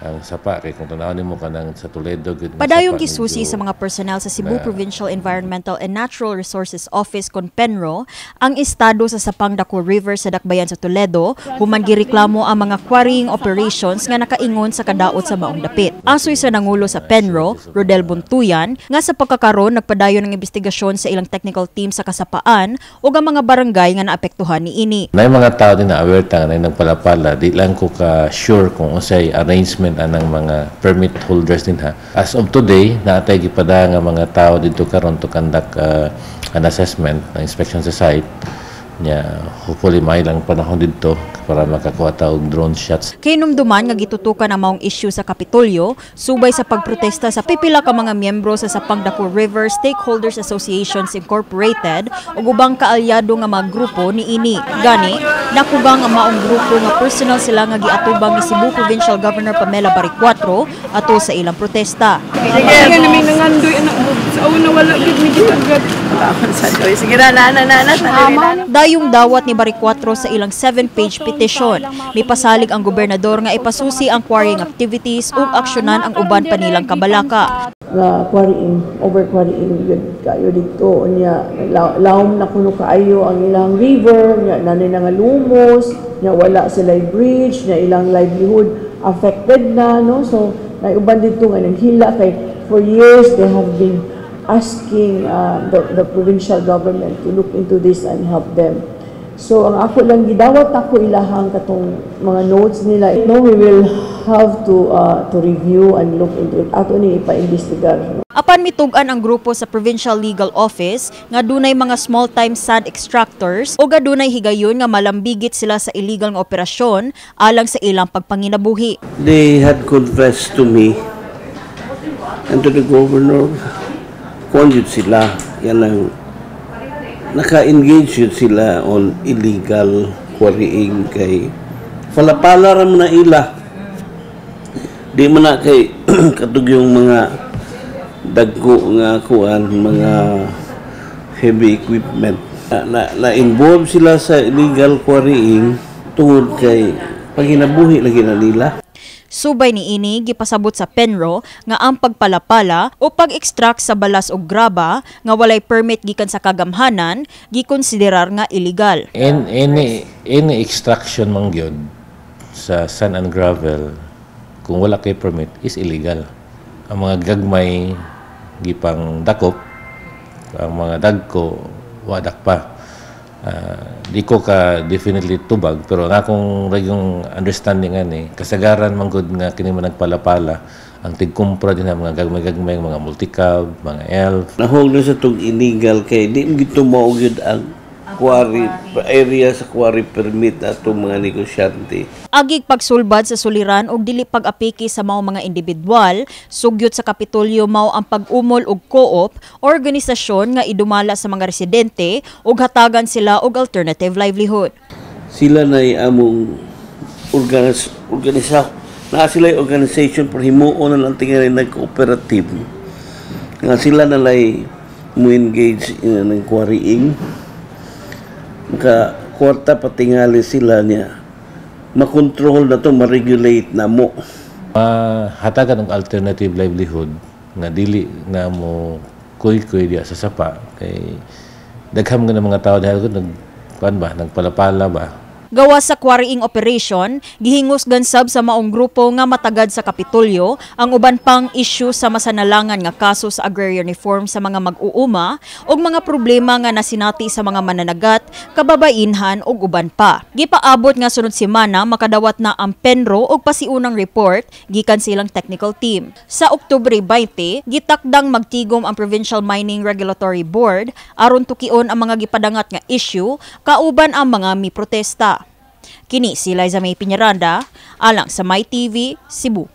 ang sapa kay kung tanawin mo kanang sa Toledo gud padayong gisusi sa mga personnel sa Cebu Provincial Environmental and Natural Resources Office kon Penro ang estado sa sapang Dako River sa dakbayan sa Toledo human gireklamo ang mga quarrying operations nga nakaingon sa kadaot sa maong dapit. Asoy sa nangulo sa Penro, Rodel Buntuyan, nga sa pagkakaron nagpadayon ng investigasyon sa ilang technical team sa kasapaan ug ang mga barangay nga naapektuhan niini. Nay mga tao din na aware ta nga nagpalapala di lang ko ka sure kung unsay arrangement anang mga permit holders din ha. As of today, naatay gipada nga mga tao dito karon to conduct an assessment, na inspection sa site. Hopefully may lang panahon dito para makakuha ta og drone shots. Kinumduman nga gitutukan ang maong issue sa Kapitolyo subay sa pagprotesta sa pipila ka mga miyembro sa Sapang Dako River Stakeholders Associations Incorporated ug ubang kaalyado nga mga grupo niini. Gani, nakugang ang maong grupo nga personal sila nga giatubang ni Cebu Provincial Governor Pamela Baricuatro ato sa ilang protesta. Sige, namin nangandoy anak mo. Sa una wala gid mi gitagad. Sige na. Dayong dawat ni Baricuatro sa ilang 7-page petition. Mipasalig ang gobernador nga ipasusi ang quarrying activities ug aksyonan ang uban pa nilang kabalaka. Quarrying, over-quarrying yun kayo dito. Lawom na kuno kaayo ang ilang river, nanay na nga lumos, wala sila bridge, ilang livelihood affected na. No? So, uban dito nga naghila kay for years they have been asking the provincial government to look into this and help them. So, ang ako lang gidawat ako ilahang katong mga notes nila. No, we will have to review and look into it. Ato ni ipa-investigar. Apan mitugan ang grupo sa Provincial Legal Office nga dunay mga small-time sand extractors o gadunay higayon nga malambigit sila sa illegal nga operasyon alang sa ilang pagpanginabuhi. They had confessed to me and to the governor kung yun sila, yan ang naka-engage yun sila on illegal quarrying kay palapala ram na ila. Di man na kay katug yung mga dagko nga kuan, mga heavy equipment. Na-involve sila sa illegal quarrying tungod kay panginabuhi lagi na nila. Subay ni ini gipasabot sa Penro nga ang pagpalapala o pag-extract sa balas o graba nga walay permit gikan sa kagamhanan gikonsiderar nga illegal. Any extraction man gyud sa sand and gravel kung wala kay permit is illegal. Ang mga gagmay gipang dakop, ang mga dagko wadak pa. Di ko ka definitely tubag pero ang akong yung understanding kasagaran man gud nga kini man nagpalapala ang tigkumpra din ang mga gagmay mga multicab, mga elf. Nahog na sa tug illegal kay di mo gito mao gyud ang quarry area sa quarry permit ato mga negosyante. Agig pagsulbad sa suliran og dili pag-apiki sa mao mga individual, sugyot sa Kapitolyo mao ang pag-umol og co-op, organisasyon nga idumala sa mga residente ug hatagan sila og alternative livelihood. Sila nay among organisa na sila organization for himuon na lang tingali nag-cooperative nga sila nalay mo engage in quarrying. Maka kwarta patingali sila niya makontrol na to, ma-regulate na mo. Hatagan ng alternative livelihood nga dili na mo kuy-kuy diya sa sapa kay dagham nga ng mga tao dahil nagpalapala ba. Gawa sa quarrying operation, gihingusgan sab sa maong grupo nga matagad sa Kapitolyo ang uban pang issue sa masanalangan nga kaso sa agrarian reform sa mga mag-uuma ug mga problema nga nasinati sa mga mananagat, kababainhan ug uban pa. Gipaabot nga sunod semana makadawat na ang Penro og pasiunang report gikan silang technical team. Sa Oktubre 20, gitakdang magtigom ang Provincial Mining Regulatory Board aron tukion ang mga gipadangat nga issue kauban ang mga miprotesta. Kini si Liza May Piñaranda, alang sa My TV, Cebu.